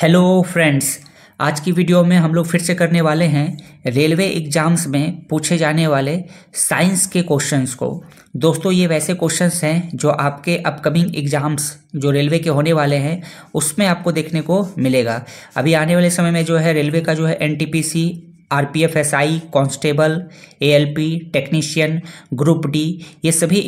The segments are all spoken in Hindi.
हेलो फ्रेंड्स, आज की वीडियो में हम लोग फिर से करने वाले हैं रेलवे एग्ज़ाम्स में पूछे जाने वाले साइंस के क्वेश्चंस को। दोस्तों, ये वैसे क्वेश्चंस हैं जो आपके अपकमिंग एग्ज़ाम्स जो रेलवे के होने वाले हैं उसमें आपको देखने को मिलेगा। अभी आने वाले समय में जो है रेलवे का जो है NTPC, RPF SI, constable, ALP, technician, group D, ये सभी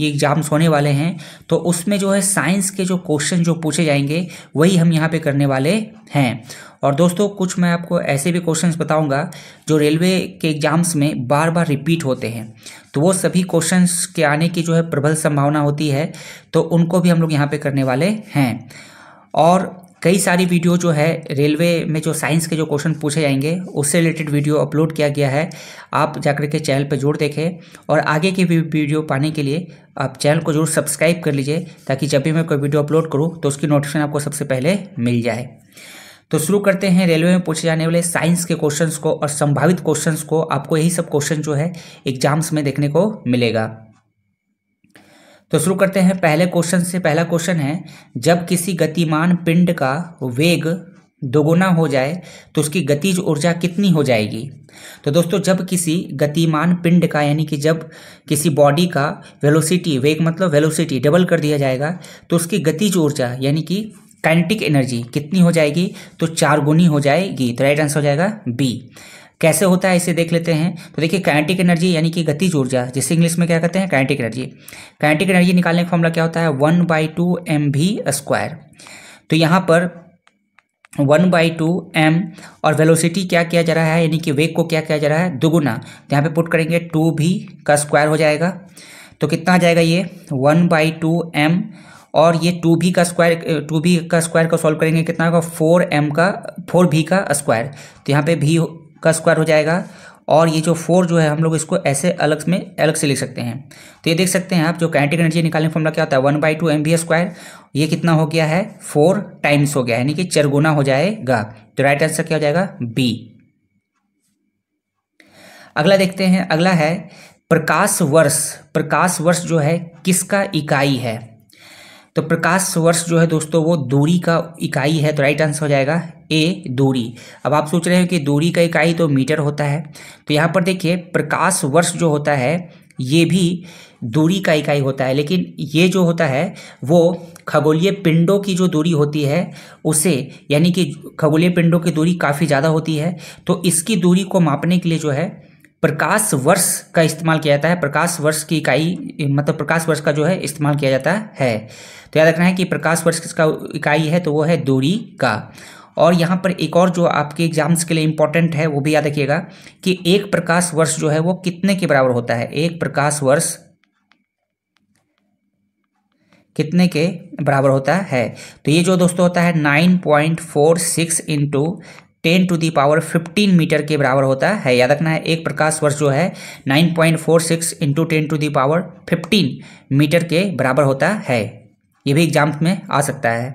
एग्जाम्स होने वाले हैं। तो उसमें जो है साइंस के जो क्वेश्चन जो पूछे जाएंगे वही हम यहाँ पे करने वाले हैं। और दोस्तों, कुछ मैं आपको ऐसे भी क्वेश्चंस बताऊंगा जो रेलवे के एग्जाम्स में बार बार रिपीट होते हैं। तो वो सभी क्वेश्चंस के आने की जो है प्रबल संभावना होती है, तो उनको भी हम लोग यहाँ पे करने वाले हैं। और कई सारी वीडियो जो है रेलवे में जो साइंस के जो क्वेश्चन पूछे जाएंगे उससे रिलेटेड वीडियो अपलोड किया गया है। आप जाकर के चैनल पर जरूर देखें और आगे की वीडियो पाने के लिए आप चैनल को जरूर सब्सक्राइब कर लीजिए, ताकि जब भी मैं कोई वीडियो अपलोड करूं तो उसकी नोटिफिकेशन आपको सबसे पहले मिल जाए। तो शुरू करते हैं रेलवे में पूछे जाने वाले साइंस के क्वेश्चंस को और संभावित क्वेश्चंस को। आपको यही सब क्वेश्चन जो है एग्जाम्स में देखने को मिलेगा। तो शुरू करते हैं पहले क्वेश्चन से। पहला क्वेश्चन है, जब किसी गतिमान पिंड का वेग दोगुना हो जाए तो उसकी गतिज ऊर्जा कितनी हो जाएगी? तो दोस्तों, जब किसी गतिमान पिंड का यानी कि जब किसी बॉडी का वेलोसिटी, वेग मतलब वेलोसिटी डबल कर दिया जाएगा तो उसकी गतिज ऊर्जा यानी कि काइनेटिक एनर्जी कितनी हो जाएगी? तो 4 गुनी हो जाएगी। तो राइट आंसर हो जाएगा बी। कैसे होता है इसे देख लेते हैं। तो देखिए, काइनेटिक एनर्जी यानी कि गतिज ऊर्जा, जिसे इंग्लिश में क्या कहते हैं, काइनेटिक एनर्जी। काइनेटिक एनर्जी निकालने का फॉर्मूला क्या होता है? 1/2 mv²। तो यहाँ पर 1/2 m और वेलोसिटी क्या किया जा रहा है, यानी कि वेग को क्या किया जा रहा है? दोगुना। तो यहाँ पे पुट करेंगे 2v का स्क्वायर हो जाएगा। तो कितना आ जाएगा ये? 1/2 m और ये 2v का स्क्वायर को सॉल्व करेंगे, कितना होगा? 4v का स्क्वायर। तो यहाँ पे v का स्क्वायर हो जाएगा और ये जो 4 जो है हम लोग इसको ऐसे अलग से लिख सकते हैं। तो ये देख सकते हैं आप, जो काइनेटिक एनर्जी निकालने फॉर्मूला क्या होता है? 1/2 mv²। ये कितना हो गया है? 4 टाइम्स हो गया, यानी कि 4 गुना हो जाएगा। तो राइट आंसर क्या हो जाएगा? बी। अगला देखते हैं। अगला है प्रकाश वर्ष। प्रकाश वर्ष जो है किसका इकाई है? तो प्रकाश वर्ष जो है दोस्तों वो दूरी का इकाई है। तो राइट आंसर हो जाएगा ए, दूरी। अब आप सोच रहे हो कि दूरी का इकाई तो मीटर होता है, तो यहाँ पर देखिए प्रकाश वर्ष जो होता है ये भी दूरी का इकाई होता है, लेकिन ये जो होता है वो खगोलीय पिंडों की जो दूरी होती है उसे, यानी कि खगोलीय पिंडों की दूरी काफ़ी ज़्यादा होती है, तो इसकी दूरी को मापने के लिए जो है प्रकाश वर्ष का इस्तेमाल किया जाता है। प्रकाश वर्ष की इकाई मतलब प्रकाश वर्ष का जो है इस्तेमाल किया जाता है। तो याद रखना है कि प्रकाश वर्ष किसका इकाई है, तो वो है दूरी का। और यहाँ पर एक और जो आपके एग्जाम्स के लिए इंपॉर्टेंट है वो भी याद रखिएगा कि एक प्रकाश वर्ष जो है वो कितने के बराबर होता है? एक प्रकाश वर्ष कितने के बराबर होता है? तो ये जो दोस्तों होता है 9.46 × 10⁻15 मीटर के बराबर होता है। याद रखना है, एक प्रकाश वर्ष जो है 9.46 × 10⁻15 मीटर के बराबर होता है। ये भी एग्जाम्स में आ सकता है।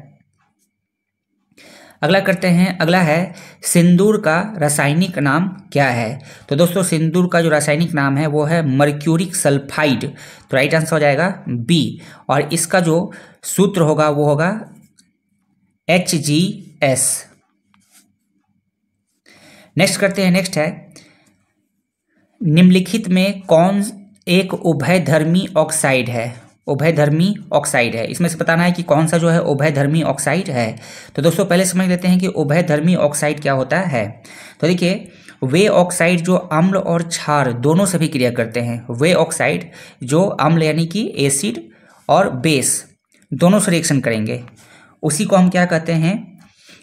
अगला करते हैं। अगला है सिंदूर का रासायनिक नाम क्या है? तो दोस्तों, सिंदूर का जो रासायनिक नाम है वो है मर्क्यूरिक सल्फाइड। तो राइट आंसर हो जाएगा बी। और इसका जो सूत्र होगा वो होगा HgS। नेक्स्ट करते हैं। नेक्स्ट है, निम्नलिखित में कौन एक उभयधर्मी ऑक्साइड है? उभयधर्मी ऑक्साइड है, इसमें से बताना है कि कौन सा जो है उभयधर्मी ऑक्साइड है। तो दोस्तों पहले समझ लेते हैं कि उभयधर्मी ऑक्साइड क्या होता है। तो देखिए, वे ऑक्साइड जो अम्ल और क्षार दोनों से भी क्रिया करते हैं। वे ऑक्साइड जो अम्ल यानी कि एसिड और बेस दोनों से रिएक्शन करेंगे, उसी को हम क्या कहते हैं?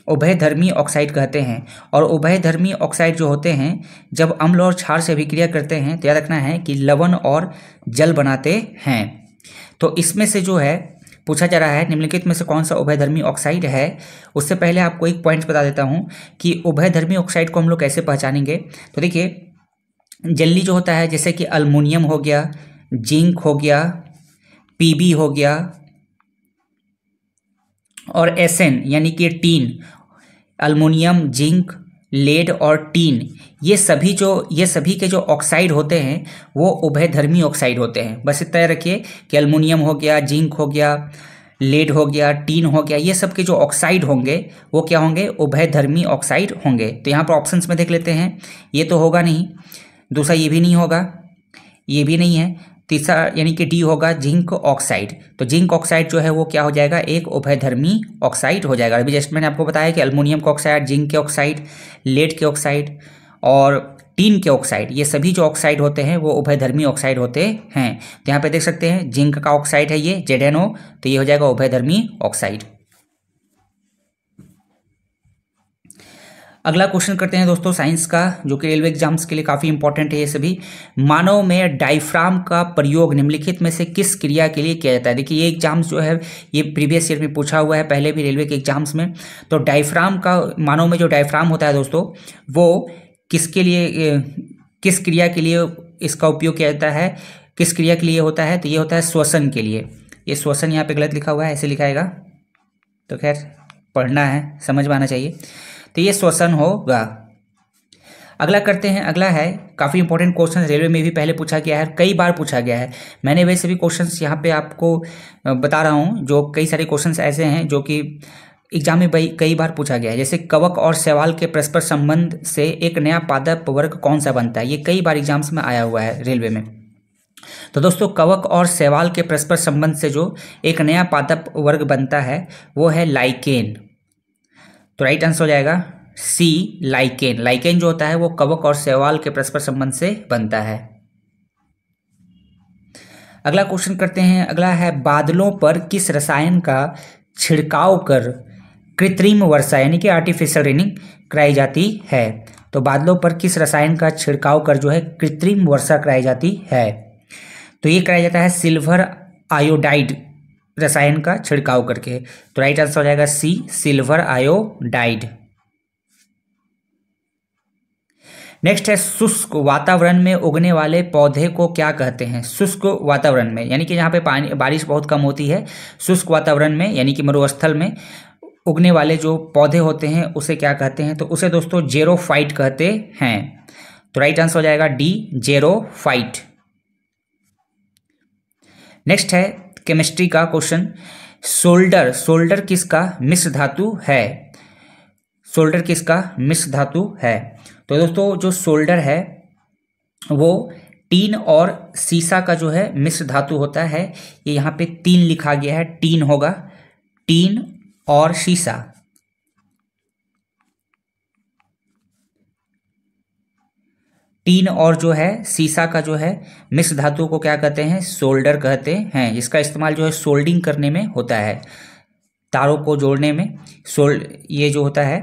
उभयधर्मी ऑक्साइड कहते हैं। और उभयधर्मी ऑक्साइड जो होते हैं जब अम्ल और क्षार से अभिक्रिया करते हैं तो याद रखना है कि लवण और जल बनाते हैं। तो इसमें से जो है पूछा जा रहा है निम्नलिखित में से कौन सा उभयधर्मी ऑक्साइड है। उससे पहले आपको एक पॉइंट बता देता हूं कि उभयधर्मी ऑक्साइड को हम लोग कैसे पहचानेंगे। तो देखिए, जल्दी जो होता है जैसे कि अल्मुनियम हो गया, जिंक हो गया, पीबी हो गया और एसएन यानी कि टीन, अल्मुनियम, जिंक, लेड और टीन, ये सभी के जो ऑक्साइड होते हैं वो उभयधर्मी ऑक्साइड होते हैं। बस इतना रखिए कि अल्मुनियम हो गया, जिंक हो गया, लेड हो गया, टीन हो गया, ये सब के जो ऑक्साइड होंगे वो क्या होंगे, उभयधर्मी ऑक्साइड होंगे। तो यहाँ पर ऑप्शंस में देख लेते हैं, ये तो होगा नहीं, दूसरा ये भी नहीं होगा, ये भी नहीं है, तीसरा यानी कि डी होगा जिंक ऑक्साइड। तो जिंक ऑक्साइड जो है वो क्या हो जाएगा, एक उभयधर्मी ऑक्साइड हो जाएगा। अभी जस्ट मैंने आपको बताया कि अल्मोनियम का ऑक्साइड, जिंक के ऑक्साइड, लेड के ऑक्साइड और टीन के ऑक्साइड, ये सभी जो ऑक्साइड होते हैं वो उभयधर्मी ऑक्साइड होते हैं। तो यहाँ पे देख सकते हैं जिंक का ऑक्साइड है ये ZnO, तो ये हो जाएगा उभयधर्मी ऑक्साइड। अगला क्वेश्चन करते हैं दोस्तों साइंस का, जो कि रेलवे एग्जाम्स के लिए काफ़ी इंपॉर्टेंट है ये सभी। मानव में डायफ्राम का प्रयोग निम्नलिखित में से किस क्रिया के लिए किया जाता है। देखिए ये एग्जाम्स जो है ये प्रीवियस ईयर में पूछा हुआ है, पहले भी रेलवे के एग्जाम्स में। तो डायफ्राम का, मानव में जो डायफ्राम होता है दोस्तों, वो किसके लिए, किस क्रिया के लिए इसका उपयोग किया जाता है, किस क्रिया के लिए होता है, तो ये होता है श्वसन के लिए। ये श्वसन यहाँ पे गलत लिखा हुआ है, ऐसे लिखाएगा, तो खैर पढ़ना है, समझ में आना चाहिए। तो ये श्वसन होगा। अगला करते हैं, अगला है काफ़ी इंपॉर्टेंट क्वेश्चन, रेलवे में भी पहले पूछा गया है, कई बार पूछा गया है। मैंने वैसे भी क्वेश्चंस यहाँ पे आपको बता रहा हूँ, जो कई सारे क्वेश्चंस ऐसे हैं जो कि एग्जाम में कई बार पूछा गया है। जैसे कवक और शैवाल के परस्पर संबंध से एक नया पादप वर्ग कौन सा बनता है, ये कई बार एग्जाम्स में आया हुआ है रेलवे में। तो दोस्तों कवक और शैवाल के परस्पर संबंध से जो एक नया पादप वर्ग बनता है वो है लाइकेन। तो राइट आंसर हो जाएगा सी, लाइकेन। लाइकेन जो होता है वो कवक और शैवाल के परस्पर संबंध से बनता है। अगला क्वेश्चन करते हैं, अगला है बादलों पर किस रसायन का छिड़काव कर कृत्रिम वर्षा यानी कि आर्टिफिशियल रेनिंग कराई जाती है। तो बादलों पर किस रसायन का छिड़काव कर जो है कृत्रिम वर्षा कराई जाती है, तो ये कराया जाता है सिल्वर आयोडाइड रसायन का छिड़काव करके। तो राइट आंसर हो जाएगा सी, सिल्वर आयोडाइड। नेक्स्ट है शुष्क वातावरण में उगने वाले पौधे को क्या कहते हैं। शुष्क वातावरण में यानी कि जहाँ पे पानी, बारिश बहुत कम होती है, शुष्क वातावरण में यानी कि मरुस्थल में उगने वाले जो पौधे होते हैं उसे क्या कहते हैं, तो उसे दोस्तों जेरोफाइट कहते हैं। तो राइट आंसर हो जाएगा डी, जेरोफाइट। नेक्स्ट है केमिस्ट्री का क्वेश्चन, सोल्डर, सोल्डर किसका मिश्र धातु है। सोल्डर किसका मिश्र धातु है, तो दोस्तों जो सोल्डर है वो टीन और सीसा का जो है मिश्र धातु होता है। ये यहाँ पे 3 लिखा गया है, टीन होगा, टीन और सीसा। टीन और जो है सीसा का जो है मिश्र धातु को क्या कहते हैं, सोल्डर कहते हैं। इसका इस्तेमाल जो है सोल्डिंग करने में होता है, तारों को जोड़ने में ये जो होता है।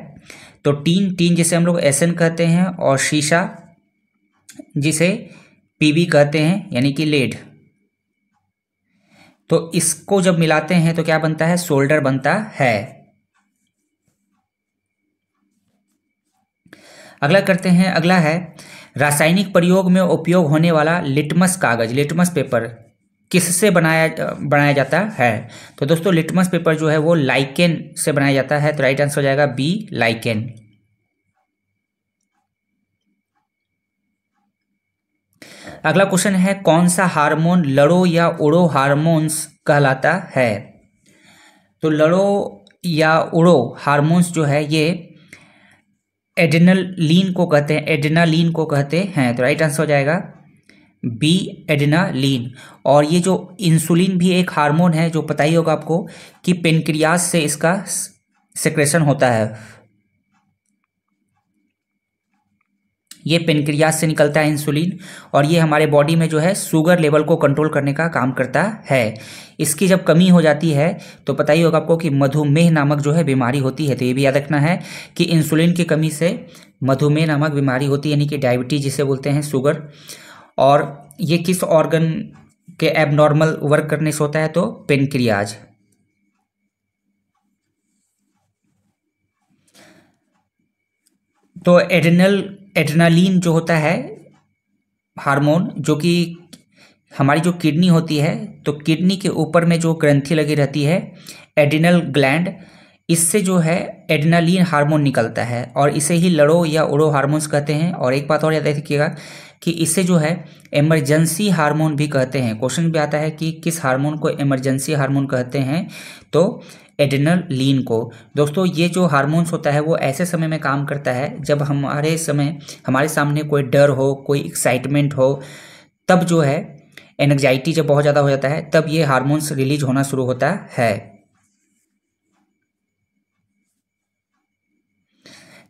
तो टीन जिसे हम लोग एसएन कहते हैं और शीशा जिसे पीबी कहते हैं यानी कि लेड। तो इसको जब मिलाते हैं तो क्या बनता है, सोल्डर बनता है। अगला करते हैं, अगला है रासायनिक प्रयोग में उपयोग होने वाला लिटमस कागज, लिटमस पेपर किससे बनाया जाता है। तो दोस्तों लिटमस पेपर जो है वो लाइकेन से बनाया जाता है। तो राइट आंसर हो जाएगा बी, लाइकेन। अगला क्वेश्चन है कौन सा हार्मोन लड़ो या उड़ो हार्मोन्स कहलाता है। तो लड़ो या उड़ो हार्मोन्स जो है ये एड्रेनालीन को कहते हैं, एड्रेनालीन को कहते हैं। तो राइट आंसर हो जाएगा बी, एड्रेनालीन। और ये जो इंसुलिन भी एक हार्मोन है, जो पता ही होगा आपको कि पेनक्रियास से इसका सेक्रेशन होता है, ये पेनक्रियास से निकलता है इंसुलिन, और ये हमारे बॉडी में जो है शुगर लेवल को कंट्रोल करने का काम करता है। इसकी जब कमी हो जाती है तो पता ही होगा आपको कि मधुमेह नामक जो है बीमारी होती है। तो ये भी याद रखना है कि इंसुलिन की कमी से मधुमेह नामक बीमारी होती है, यानी कि डायबिटीज जिसे बोलते हैं, शुगर। और ये किस ऑर्गन के एबनॉर्मल वर्क करने से होता है, तो पेनक्रियाज। तो एड्रेनालीन जो होता है हार्मोन, जो कि हमारी जो किडनी होती है, तो किडनी के ऊपर में जो ग्रंथि लगी रहती है एड्रिनल ग्लैंड, इससे जो है एड्रेनालीन हार्मोन निकलता है और इसे ही लड़ो या उड़ो हार्मोन्स कहते हैं। और एक बात और याद रखिएगा कि इसे जो है इमरजेंसी हार्मोन भी कहते हैं। क्वेश्चन भी आता है कि किस हार्मोन को इमरजेंसी हार्मोन कहते हैं, तो एड्रेनलिन को। दोस्तों ये जो हार्मोन्स होता है वो ऐसे समय में काम करता है जब हमारे सामने कोई डर हो, कोई एक्साइटमेंट हो, तब जो है एंग्जाइटी जब बहुत ज़्यादा हो जाता है तब ये हार्मोन्स रिलीज होना शुरू होता है।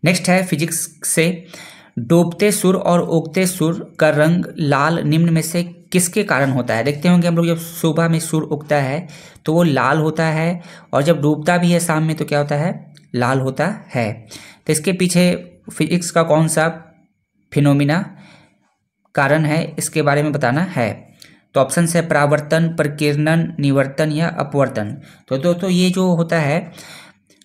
नेक्स्ट है फिजिक्स से, डूबते सूर्य और उगते सूर्य का रंग लाल निम्न में से किसके कारण होता है। देखते होंगे हम लोग, जब सुबह में सूर्य उगता है तो वो लाल होता है, और जब डूबता भी है शाम में तो क्या होता है, लाल होता है। तो इसके पीछे फिजिक्स का कौन सा फिनोमिना कारण है, इसके बारे में बताना है। तो ऑप्शन है परावर्तन, प्रकीर्णन, निवर्तन या अपवर्तन। तो दोस्तों ये जो होता है,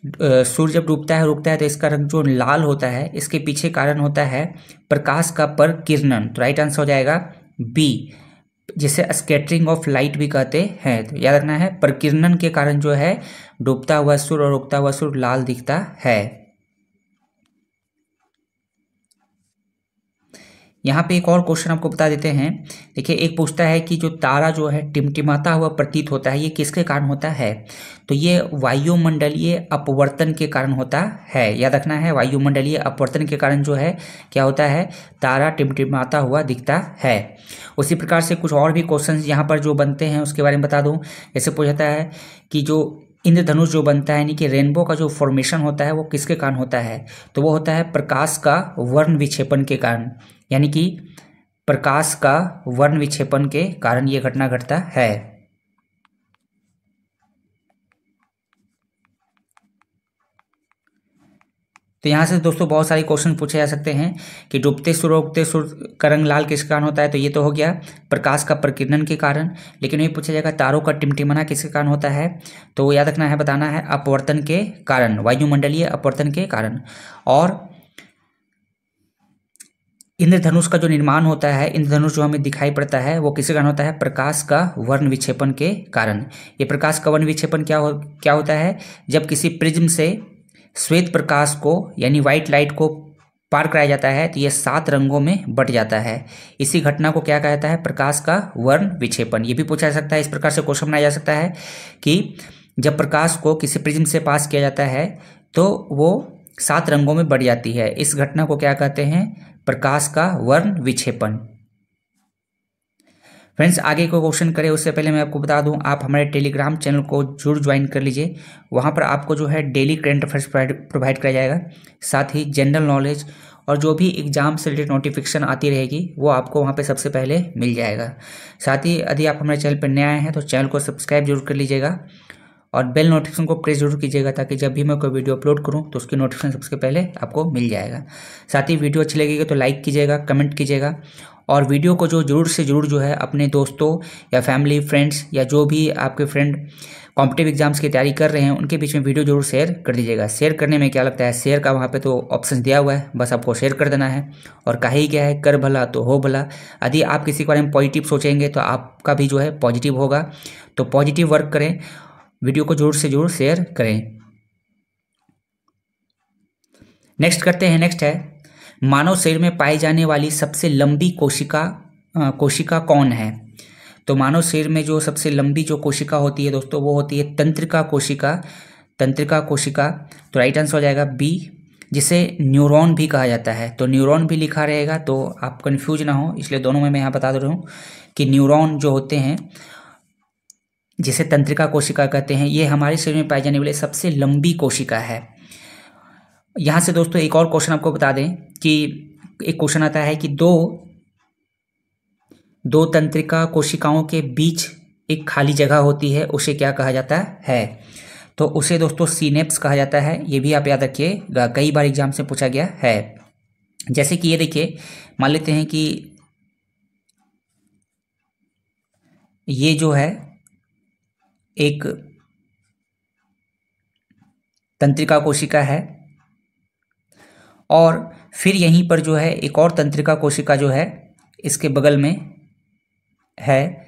सूर्य जब डूबता है और उगता है तो इसका रंग जो लाल होता है, इसके पीछे कारण होता है प्रकाश का प्रकीर्णन। तो राइट आंसर हो जाएगा बी, जिसे स्कैटरिंग ऑफ लाइट भी कहते हैं। तो याद रखना है, प्रकीर्णन के कारण जो है डूबता हुआ सूर्य और उगता हुआ सूर्य लाल दिखता है। यहाँ पे एक और क्वेश्चन आपको बता देते हैं। देखिए, एक पूछता है कि जो तारा जो है टिमटिमाता हुआ प्रतीत होता है, ये किसके कारण होता है। तो ये वायुमंडलीय अपवर्तन के कारण होता है। याद रखना है, वायुमंडलीय अपवर्तन के कारण जो है क्या होता है, तारा टिमटिमाता हुआ दिखता है। उसी प्रकार से कुछ और भी क्वेश्चन यहाँ पर जो बनते हैं उसके बारे में बता दूँ। जैसे पूछता है कि जो इंद्रधनुष जो बनता है, यानी कि रेनबो का जो फॉर्मेशन होता है वो किसके कारण होता है। तो वो होता है प्रकाश का वर्ण विक्षेपण के कारण, यानी कि प्रकाश का वर्ण विक्षेपण के कारण ये घटना घटता है। तो यहाँ से दोस्तों बहुत सारे क्वेश्चन पूछे जा सकते हैं कि डूबते सूर्य उगते सूर्य का रंग लाल किस कारण होता है। तो ये तो हो गया प्रकाश का प्रकीर्णन के कारण। लेकिन ये पूछा जाएगा तारों का टिमटिमाना किसके कारण होता है। तो याद रखना है, बताना है अपवर्तन के कारण, वायुमंडलीय अपवर्तन के कारण। और इंद्रधनुष का जो निर्माण होता है, इंद्रधनुष जो हमें दिखाई पड़ता है वो किसके कारण होता है, प्रकाश का वर्ण विक्षेपण के कारण। ये प्रकाश का वर्ण विक्षेपण क्या होता है, जब किसी प्रिज्म से श्वेत प्रकाश को यानी व्हाइट लाइट को पार कराया जाता है तो ये 7 रंगों में बट जाता है। इसी घटना को क्या कहा जाता है, प्रकाश का वर्ण विक्षेपण। ये भी पूछा जा सकता है, इस प्रकार से क्वेश्चन बनाया जा सकता है कि जब प्रकाश को किसी प्रिज्म से पास किया जाता है तो वो 7 रंगों में बट जाती है। इस घटना को क्या कहते हैं, प्रकाश का वर्ण विक्षेपण। फ्रेंड्स, आगे कोई क्वेश्चन करें उससे पहले मैं आपको बता दूं, आप हमारे टेलीग्राम चैनल को जरूर ज्वाइन कर लीजिए। वहां पर आपको जो है डेली करंट अफेयर्स प्रोवाइड कराया जाएगा, साथ ही जनरल नॉलेज और जो भी एग्जाम से रिलेटेड नोटिफिकेशन आती रहेगी वो आपको वहां पे सबसे पहले मिल जाएगा। साथ ही यदि आप हमारे चैनल पर नए आए हैं तो चैनल को सब्सक्राइब जरूर कर लीजिएगा और बेल नोटिफिकेशन को प्रेस जरूर कीजिएगा, ताकि जब भी मैं कोई वीडियो अपलोड करूं तो उसकी नोटिफिकेशन सबसे पहले आपको मिल जाएगा। साथ ही वीडियो अच्छी लगेगी तो लाइक कीजिएगा, कमेंट कीजिएगा, और वीडियो को जो जरूर से जरूर जो है अपने दोस्तों या फैमिली फ्रेंड्स या जो भी आपके फ्रेंड कॉम्पिटिटिव एग्जाम्स की तैयारी कर रहे हैं उनके बीच में वीडियो जरूर शेयर कर दीजिएगा। शेयर करने में क्या लगता है, शेयर का वहाँ पे तो ऑप्शन दिया हुआ है, बस आपको शेयर कर देना है। और कहा ही क्या है, कर भला तो हो भला। यदि आप किसी के बारे में पॉजिटिव सोचेंगे तो आपका भी जो है पॉजिटिव होगा। तो पॉजिटिव वर्क करें, वीडियो को जरूर से जरूर शेयर करें। नेक्स्ट करते हैं, नेक्स्ट है मानव शरीर में पाई जाने वाली सबसे लंबी कोशिका कौन है। तो मानव शरीर में जो सबसे लंबी जो कोशिका होती है दोस्तों वो होती है तंत्रिका कोशिका। तंत्रिका कोशिका, तो राइट आंसर हो जाएगा बी, जिसे न्यूरॉन भी कहा जाता है। तो न्यूरॉन भी लिखा रहेगा तो आप कंफ्यूज ना हो, इसलिए दोनों में मैं यहाँ बता दे रहा हूँ कि न्यूरॉन जो होते हैं जिसे तंत्रिका कोशिका कहते हैं, ये हमारे शरीर में पाई जाने वाली सबसे लंबी कोशिका है। यहाँ से दोस्तों एक और क्वेश्चन आपको बता दें कि एक क्वेश्चन आता है कि दो तंत्रिका कोशिकाओं के बीच एक खाली जगह होती है, उसे क्या कहा जाता है। तो उसे दोस्तों सिनेप्स कहा जाता है। ये भी आप याद रखिएगा, कई बार एग्जाम से पूछा गया है। जैसे कि ये देखिए, मान लेते हैं कि ये जो है एक तंत्रिका कोशिका है और फिर यहीं पर जो है एक और तंत्रिका कोशिका जो है इसके बगल में है,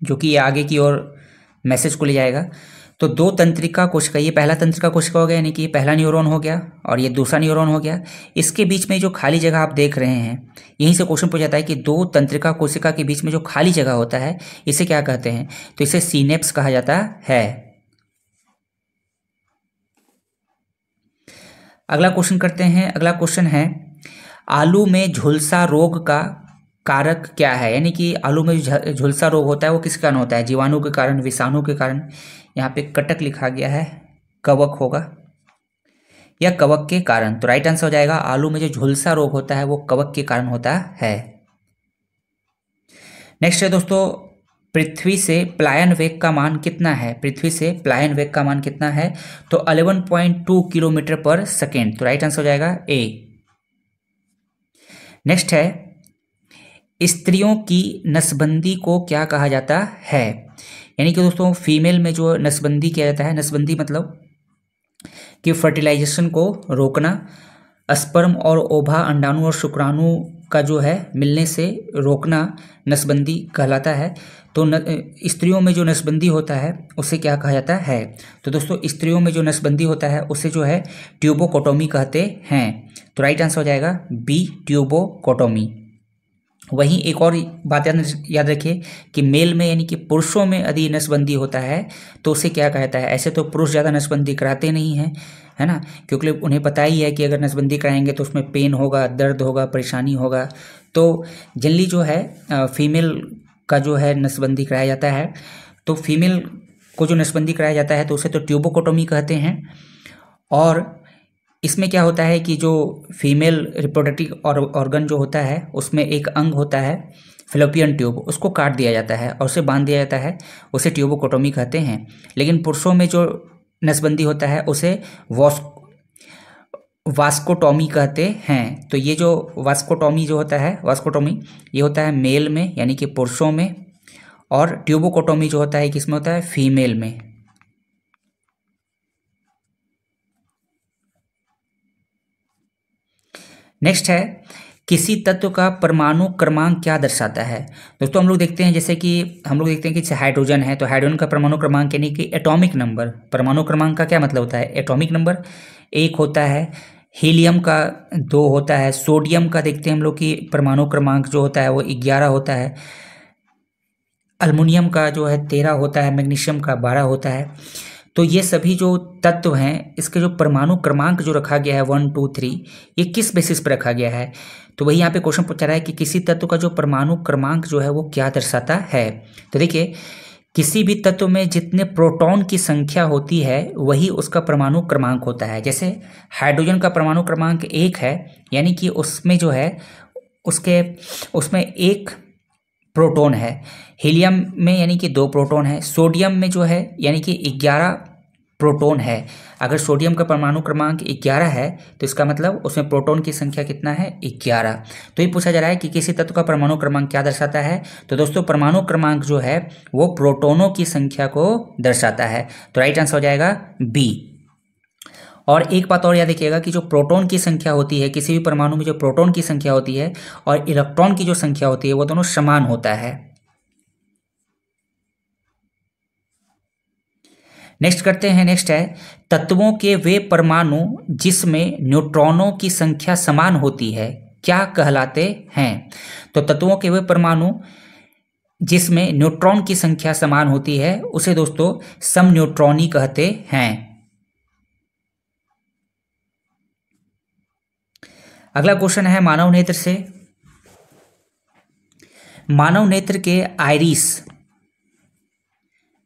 जो कि आगे की ओर मैसेज को ले जाएगा। तो दो तंत्रिका कोशिका, ये पहला तंत्रिका कोशिका हो गया, यानी कि ये पहला न्यूरॉन हो गया और ये दूसरा न्यूरॉन हो गया। इसके बीच में जो खाली जगह आप देख रहे हैं, यहीं से क्वेश्चन पूछा जाता है कि दो तंत्रिका कोशिका के बीच में जो खाली जगह होता है इसे क्या कहते हैं, तो इसे सिनेप्स कहा जाता है। अगला क्वेश्चन करते हैं। अगला क्वेश्चन है आलू में झुलसा रोग का कारक क्या है, यानी कि आलू में जो झुलसा रोग होता है वो किस कारण होता है, जीवाणु के कारण, विषाणु के कारण। यहाँ पे कटक लिखा गया है, कवक होगा या कवक के कारण। तो राइट आंसर हो जाएगा आलू में जो झुलसा रोग होता है वो कवक के कारण होता है। नेक्स्ट है दोस्तों, पृथ्वी से पलायन वेग का मान कितना है, पृथ्वी से पलायन वेग का मान कितना है, तो 11.2 किलोमीटर पर सेकेंड। तो राइट आंसर हो जाएगा ए। नेक्स्ट है स्त्रियों की नसबंदी को क्या कहा जाता है, यानी कि दोस्तों फीमेल में जो नसबंदी किया जाता है, नसबंदी मतलब कि फर्टिलाइजेशन को रोकना, स्पर्म और ओवा, अंडाणु और शुक्राणु का जो है मिलने से रोकना नसबंदी कहलाता है। तो स्त्रियों में जो नसबंदी होता है उसे क्या कहा जाता है, तो दोस्तों स्त्रियों में जो नसबंदी होता है उसे जो है ट्यूबोकोटोमी कहते हैं। तो राइट आंसर हो जाएगा बी, ट्यूबोकोटोमी। वहीं एक और बात याद रखिए कि मेल में यानी कि पुरुषों में यदि नसबंदी होता है तो उसे क्या कहता है। ऐसे तो पुरुष ज़्यादा नसबंदी कराते नहीं हैं, है ना, क्योंकि उन्हें पता ही है कि अगर नसबंदी कराएंगे तो उसमें पेन होगा, दर्द होगा, परेशानी होगा। तो जनरली जो है फीमेल का जो है नसबंदी कराया जाता है। तो फीमेल को जो नसबंदी कराया जाता है तो उसे तो ट्यूबोकोटोमी कहते हैं। और इसमें क्या होता है कि जो फीमेल रिप्रोडक्टिव ऑर्गन जो होता है उसमें एक अंग होता है फेलोपियन ट्यूब, उसको काट दिया जाता है और उसे बांध दिया जाता है, उसे ट्यूबोकोटोमी कहते हैं। लेकिन पुरुषों में जो नसबंदी होता है उसे वास्कोटोमी कहते हैं। तो ये जो वास्कोटोमी जो होता है, वास्कोटोमी ये होता है मेल में यानी कि पुरुषों में, और ट्यूबोकोटोमी जो होता है किसमें होता है, फीमेल में। नेक्स्ट है किसी तत्व का परमाणु क्रमांक क्या दर्शाता है। दोस्तों हम लोग देखते हैं जैसे कि हाइड्रोजन है तो हाइड्रोजन का परमाणु क्रमांक यानी कि एटॉमिक नंबर, परमाणु क्रमांक का क्या मतलब होता है, एटॉमिक नंबर 1 होता है। हीलियम का 2 होता है। सोडियम का देखते हैं हम लोग कि परमाणु क्रमांक जो होता है वो 11 होता है। अल्मुनियम का जो है 13 होता है। मैग्नीशियम का 12 होता है। तो ये सभी जो तत्व हैं इसके जो परमाणु क्रमांक जो रखा गया है 1, 2, 3, ये किस बेसिस पर रखा गया है, तो वही यहाँ पे क्वेश्चन पूछा रहा है कि किसी तत्व का जो परमाणु क्रमांक जो है वो क्या दर्शाता है। तो देखिए किसी भी तत्व में जितने प्रोटॉन की संख्या होती है वही उसका परमाणु क्रमांक होता है। जैसे हाइड्रोजन का परमाणु क्रमांक 1 है, यानी कि उसमें जो है उसमें 1 प्रोटॉन है। हीलियम में यानी कि 2 प्रोटॉन है। सोडियम में जो है यानी कि 11 प्रोटॉन है। अगर सोडियम का परमाणु क्रमांक 11 है तो इसका मतलब उसमें प्रोटॉन की संख्या कितना है, 11। तो ये पूछा जा रहा है कि किसी तत्व का परमाणु क्रमांक क्या दर्शाता है, तो दोस्तों परमाणु क्रमांक जो है वो प्रोटॉनों की संख्या को दर्शाता है। तो राइट आंसर हो जाएगा बी। और एक बात और याद रखिएगा कि जो प्रोटॉन की संख्या होती है, किसी भी परमाणु में जो प्रोटॉन की संख्या होती है और इलेक्ट्रॉन की जो संख्या होती है वो दोनों समान होता है। नेक्स्ट करते हैं। नेक्स्ट है तत्वों के वे परमाणु जिसमें न्यूट्रॉनों की संख्या समान होती है क्या कहलाते हैं। तो तत्वों के वे परमाणु जिसमें न्यूट्रॉन की संख्या समान होती है उसे दोस्तों समन्यूट्रॉनी कहते हैं। अगला क्वेश्चन है मानव नेत्र से। मानव नेत्र के आइरिस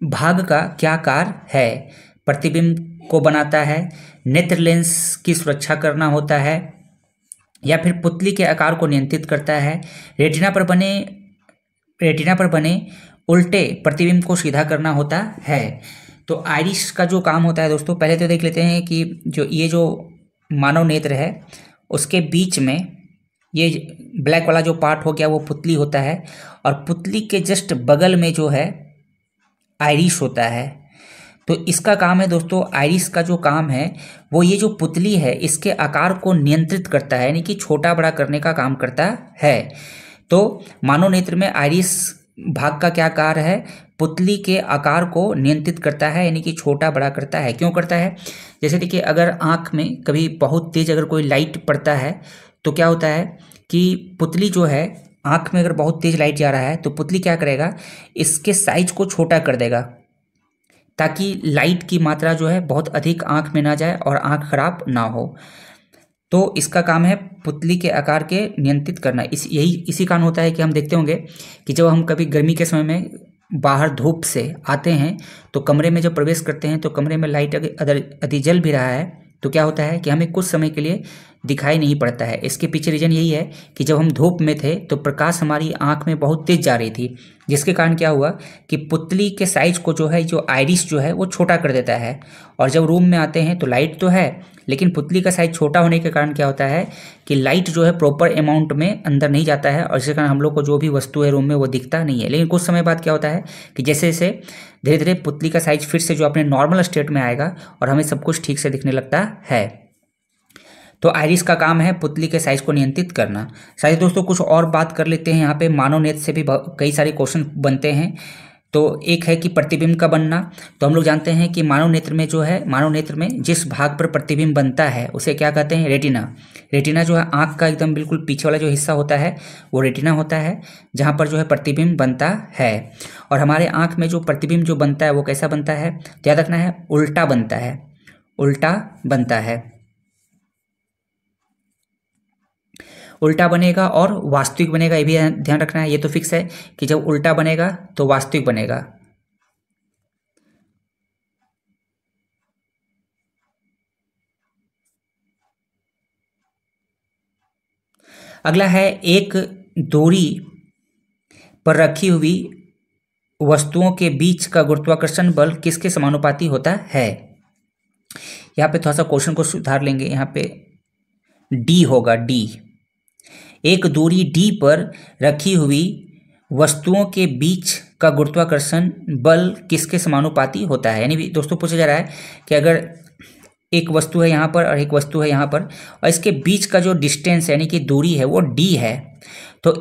भाग का क्या कार्य है, प्रतिबिंब को बनाता है, नेत्र लेंस की सुरक्षा करना होता है, या फिर पुतली के आकार को नियंत्रित करता है, रेटिना पर बने उल्टे प्रतिबिंब को सीधा करना होता है। तो आइरिस का जो काम होता है दोस्तों, पहले तो देख लेते हैं कि जो मानव नेत्र है उसके बीच में ये ब्लैक वाला जो पार्ट हो गया वो पुतली होता है, और पुतली के जस्ट बगल में जो है आइरिस होता है। तो इसका काम है दोस्तों, आइरिस का जो काम है वो ये जो पुतली है इसके आकार को नियंत्रित करता है, यानी कि छोटा बड़ा करने का काम करता है। तो मानव नेत्र में आइरिस भाग का क्या कार्य है, पुतली के आकार को नियंत्रित करता है, यानी कि छोटा बड़ा करता है। क्यों करता है? जैसे देखिए, अगर आँख में कभी बहुत तेज अगर कोई लाइट पड़ता है तो क्या होता है कि पुतली जो है, आँख में अगर बहुत तेज लाइट जा रहा है तो पुतली क्या करेगा, इसके साइज को छोटा कर देगा ताकि लाइट की मात्रा जो है बहुत अधिक आँख में ना जाए और आँख खराब ना हो। तो इसका काम है पुतली के आकार के नियंत्रित करना। इसी कारण होता है कि हम देखते होंगे कि जब हम कभी गर्मी के समय में बाहर धूप से आते हैं तो कमरे में जब प्रवेश करते हैं तो कमरे में लाइट अगर यदि जल भी रहा है तो क्या होता है कि हमें कुछ समय के लिए दिखाई नहीं पड़ता है। इसके पीछे रीजन यही है कि जब हम धूप में थे तो प्रकाश हमारी आंख में बहुत तेज जा रही थी, जिसके कारण क्या हुआ कि पुतली के साइज को जो है, जो आइरिस जो है वो छोटा कर देता है। और जब रूम में आते हैं तो लाइट तो है, लेकिन पुतली का साइज छोटा होने के कारण क्या होता है कि लाइट जो है प्रॉपर अमाउंट में अंदर नहीं जाता है और जिसके कारण हम लोग को जो भी वस्तु है रूम में वो दिखता नहीं है। लेकिन कुछ समय बाद क्या होता है कि जैसे जैसे धीरे धीरे पुतली का साइज फिर से जो अपने नॉर्मल स्टेट में आएगा और हमें सब कुछ ठीक से दिखने लगता है। तो आइरिस का काम है पुतली के साइज को नियंत्रित करना। साथ ही दोस्तों कुछ और बात कर लेते हैं। यहाँ पे मानव नेत्र से भी कई सारे क्वेश्चन बनते हैं। तो एक है कि प्रतिबिंब का बनना। तो हम लोग जानते हैं कि मानव नेत्र में जो है, मानव नेत्र में जिस भाग पर प्रतिबिंब बनता है उसे क्या कहते हैं? रेटिना। रेटिना जो है आँख का एकदम बिल्कुल पीछे वाला जो हिस्सा होता है वो रेटिना होता है, जहाँ पर जो है प्रतिबिंब बनता है। और हमारे आँख में जो प्रतिबिंब जो बनता है वो कैसा बनता है? याद रखना है, उल्टा बनता है, उल्टा बनता है। उल्टा बनेगा और वास्तविक बनेगा, ये भी ध्यान रखना है। ये तो फिक्स है कि जब उल्टा बनेगा तो वास्तविक बनेगा। अगला है, एक दूरी पर रखी हुई वस्तुओं के बीच का गुरुत्वाकर्षण बल किसके समानुपाती होता है? यहाँ पे थोड़ा सा क्वेश्चन को सुधार लेंगे। यहाँ पे डी होगा, डी। एक दूरी डी पर रखी हुई वस्तुओं के बीच का गुरुत्वाकर्षण बल किसके समानुपाती होता है? यानी दोस्तों पूछा जा रहा है कि अगर एक वस्तु है यहाँ पर और एक वस्तु है यहाँ पर और इसके बीच का जो डिस्टेंस यानी कि दूरी है वो डी है, तो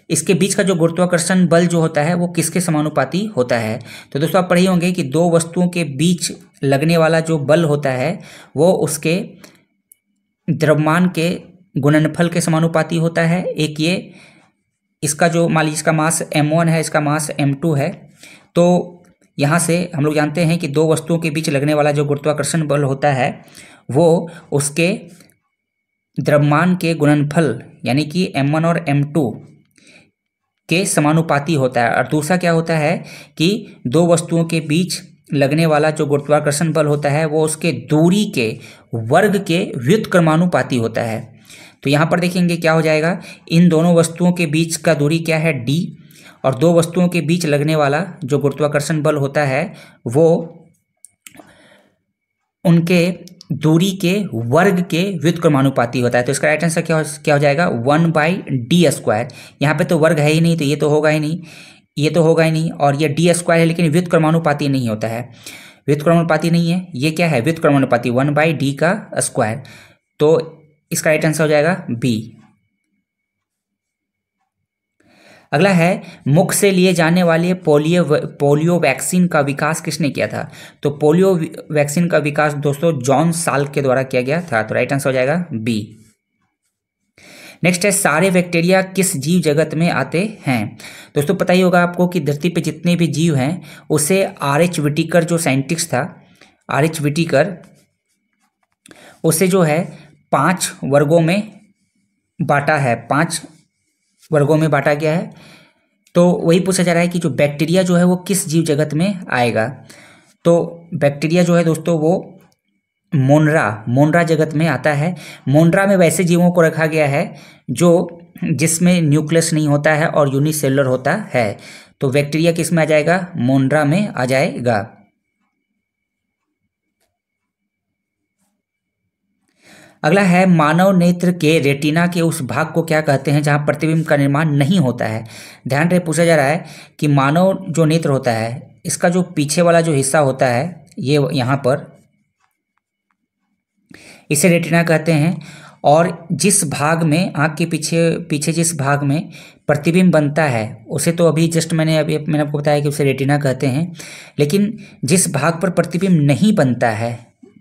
इसके बीच का जो गुरुत्वाकर्षण बल जो होता है वो किसके समानुपाती होता है? तो दोस्तों आप पढ़े होंगे कि दो वस्तुओं के बीच लगने वाला जो बल होता है वो उसके द्रव्यमान के गुणनफल के समानुपाती होता है। एक ये इसका जो मान लीजिए इसका मास m1 है, इसका मास m2 है। तो यहाँ से हम लोग जानते हैं कि दो वस्तुओं के बीच लगने वाला जो गुरुत्वाकर्षण बल होता है वो उसके द्रव्यमान के गुणनफल यानी कि m1 और m2 के समानुपाती होता है। और दूसरा क्या होता है कि दो वस्तुओं के बीच लगने वाला जो गुरुत्वाकर्षण बल होता है वो उसके दूरी के वर्ग के व्युत्क्रमानुपाती होता है। तो यहाँ पर देखेंगे क्या हो जाएगा, इन दोनों वस्तुओं के बीच का दूरी क्या है? d, और दो वस्तुओं के बीच लगने वाला जो गुरुत्वाकर्षण बल होता है वो उनके दूरी के वर्ग के व्युत्क्रमानुपाती होता है। तो इसका राइट आंसर क्या हो जाएगा? 1/d²। यहाँ पे तो वर्ग है ही नहीं तो ये तो होगा ही नहीं, ये तो होगा ही नहीं, और ये d² है लेकिन व्युत्क्रमानुपाती नहीं होता है, व्युत्क्रमानुपाती नहीं है। ये क्या है? व्युत्क्रमानुपाती, 1/d²। तो इसका राइट आंसर हो जाएगा बी। अगला है, मुख से लिए जाने वाले पोलियो वैक्सीन का विकास किसने किया था? तो पोलियो वैक्सीन का विकास दोस्तों जॉन साल्क के द्वारा किया गया था। तो राइट आंसर हो जाएगा बी। नेक्स्ट है, सारे बैक्टीरिया किस जीव जगत में आते हैं? दोस्तों पता ही होगा आपको कि धरती पे जितने भी जीव हैं उसे R.H. व्हिटेकर जो साइंटिस्ट था, R.H. व्हिटेकर, उसे जो है 5 वर्गों में बांटा है, 5 वर्गों में बांटा गया है। तो वही पूछा जा रहा है कि जो बैक्टीरिया जो है वो किस जीव जगत में आएगा? तो बैक्टीरिया जो है दोस्तों वो मोनरा जगत में आता है। मोनरा में वैसे जीवों को रखा गया है जिसमें न्यूक्लियस नहीं होता है और यूनिसेलुलर होता है। तो बैक्टीरिया किस में आ जाएगा? मोनरा में आ जाएगा। अगला है, मानव नेत्र के रेटिना के उस भाग को क्या कहते हैं जहां प्रतिबिंब का निर्माण नहीं होता है? ध्यान रहे पूछा जा रहा है कि मानव जो नेत्र होता है इसका जो पीछे वाला जो हिस्सा होता है ये यहाँ पर, इसे रेटिना कहते हैं। और जिस भाग में आँख के पीछे पीछे जिस भाग में प्रतिबिंब बनता है उसे तो अभी जस्ट मैंने आपको बताया कि उसे रेटिना कहते हैं, लेकिन जिस भाग पर प्रतिबिंब नहीं बनता है,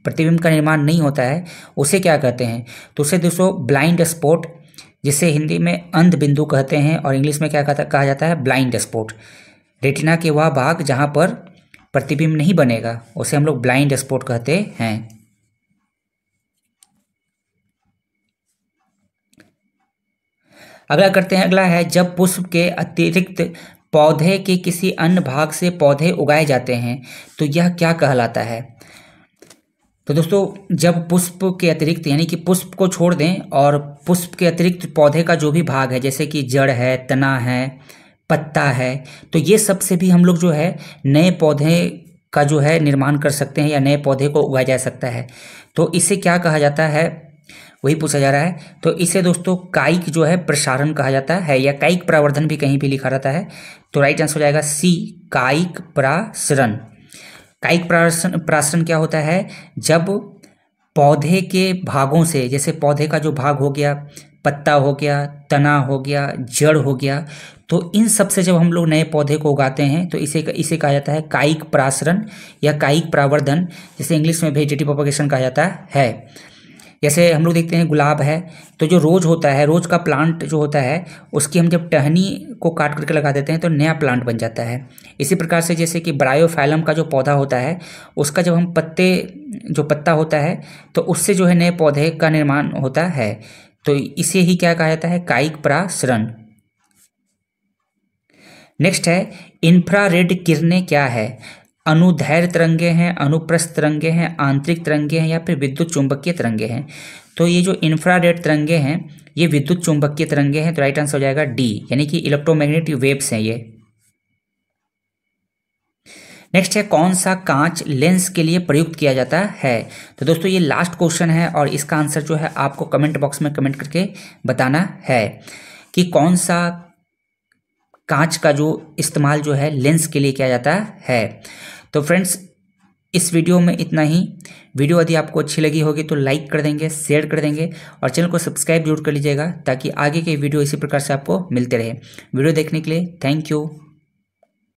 प्रतिबिंब का निर्माण नहीं होता है, उसे क्या कहते हैं? तो उसे दोस्तों ब्लाइंड स्पॉट, जिसे हिंदी में अंध बिंदु कहते हैं और इंग्लिश में क्या कहा जाता है? Blind spot. रेटिना के वह भाग जहाँ पर प्रतिबिंब नहीं बनेगा उसे हम लोग ब्लाइंड स्पॉट कहते हैं। अगला करते हैं, अगला है जब पुष्प के अतिरिक्त पौधे के किसी अन्य भाग से पौधे उगाए जाते हैं तो यह क्या कहलाता है? तो दोस्तों जब पुष्प के अतिरिक्त यानी कि पुष्प को छोड़ दें और पुष्प के अतिरिक्त पौधे का जो भी भाग है, जैसे कि जड़ है, तना है, पत्ता है, तो ये सब से भी हम लोग जो है नए पौधे का जो है निर्माण कर सकते हैं या नए पौधे को उगाया जा सकता है। तो इसे क्या कहा जाता है, वही पूछा जा रहा है। तो इसे दोस्तों कायिक जो है प्रसारण कहा जाता है या कायिक प्रवर्धन भी कहीं भी लिखा रहता है। तो राइट आंसर हो जाएगा सी, कायिक प्रसारण। कायिक प्रसारण क्या होता है? जब पौधे के भागों से, जैसे पौधे का जो भाग हो गया, पत्ता हो गया, तना हो गया, जड़ हो गया, तो इन सब से जब हम लोग नए पौधे को उगाते हैं तो इसे कहा जाता है कायिक प्रसारण या कायिक प्रवर्धन, जिसे इंग्लिश में वेजिटेटिव प्रोपगेशन कहा जाता है। जैसे हम लोग देखते हैं गुलाब है, तो जो रोज होता है, रोज का प्लांट जो होता है, उसकी हम जब टहनी को काट करके लगा देते हैं तो नया प्लांट बन जाता है। इसी प्रकार से जैसे कि ब्रायोफाइलम का जो पौधा होता है, उसका जब हम जो पत्ता होता है तो उससे जो है नए पौधे का निर्माण होता है। तो इसे ही क्या कहा जाता है? कायिक प्रसारण। नेक्स्ट है इंफ्रारेड किरणें क्या है? अनुदैर्घ्य तरंगे हैं, अनुप्रस्थ तरंगे हैं, आंतरिक तरंगे हैं या फिर विद्युत चुंबकीय तरंगे हैं। तो ये जो इंफ्रारेड तरंगे हैं ये विद्युत चुंबकीय तरंगे हैं। तो राइट आंसर हो जाएगा डी, यानी कि इलेक्ट्रोमैग्नेटिक वेव्स हैं ये। नेक्स्ट है कौन सा कांच लेंस के लिए प्रयुक्त किया जाता है? तो दोस्तों ये लास्ट क्वेश्चन है और इसका आंसर जो है आपको कमेंट बॉक्स में कमेंट करके बताना है कि कौन सा कांच का जो इस्तेमाल जो है लेंस के लिए किया जाता है। तो फ्रेंड्स इस वीडियो में इतना ही। वीडियो यदि आपको अच्छी लगी होगी तो लाइक कर देंगे, शेयर कर देंगे और चैनल को सब्सक्राइब जरूर कर लीजिएगा ताकि आगे के वीडियो इसी प्रकार से आपको मिलते रहे। वीडियो देखने के लिए थैंक यू।